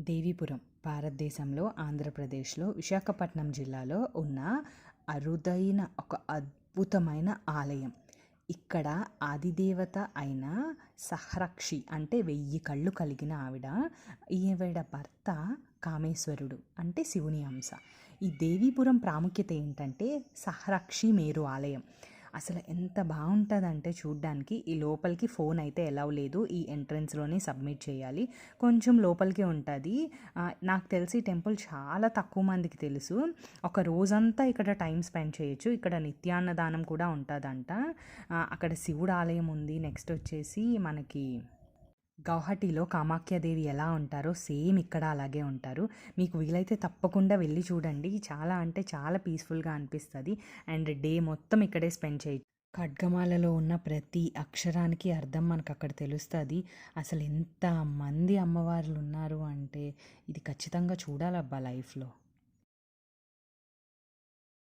దేవీపురం భారతదేశంలో ఆంధ్రప్రదేశ్లో విశాఖపట్నం జిల్లాలో ఉన్న అరుదైన ఒక అద్భుతమైన ఆలయం. ఇక్కడ ఆదిదేవత అయిన సహ్రక్షి అంటే 1000 కళ్ళు కలిగిన ఈవిడ భర్త కామేశ్వరుడు అంటే శివుని అంశ. ఈ దేవీపురం ప్రాముఖ్యత ఏంటంటే సహ్రక్షి మేరు ఆలయం. అసలు ఎంత బాగుంటుందంటే చూడ్డానికి. ఈ లోపలికి ఫోన్ అయితే ఎలవ్ లేదు, ఈ ఎంట్రన్స్లోనే సబ్మిట్ చేయాలి. కొంచెం లోపలికి ఉంటుంది. నాకు తెలిసి టెంపుల్ చాలా తక్కువ మందికి తెలుసు. ఒక రోజంతా ఇక్కడ టైం స్పెండ్ చేయొచ్చు. ఇక్కడ నిత్యాన్నదానం కూడా ఉంటుందంట. అక్కడ శివుడు ఆలయం ఉంది. నెక్స్ట్ వచ్చేసి మనకి గౌహటిలో కామాఖ్యాదేవి ఎలా ఉంటారో సేమ్ ఇక్కడ అలాగే ఉంటారు. మీకు వీలైతే తప్పకుండా వెళ్ళి చూడండి. చాలా అంటే చాలా పీస్ఫుల్గా అనిపిస్తుంది. అండ్ డే మొత్తం ఇక్కడే స్పెండ్ చేయొచ్చు. ఖడ్గమాలలో ఉన్న ప్రతి అక్షరానికి అర్థం మనకు అక్కడ తెలుస్తుంది. అసలు ఎంతమంది అమ్మవార్లు ఉన్నారు అంటే ఇది ఖచ్చితంగా చూడాలబ్బా లైఫ్లో.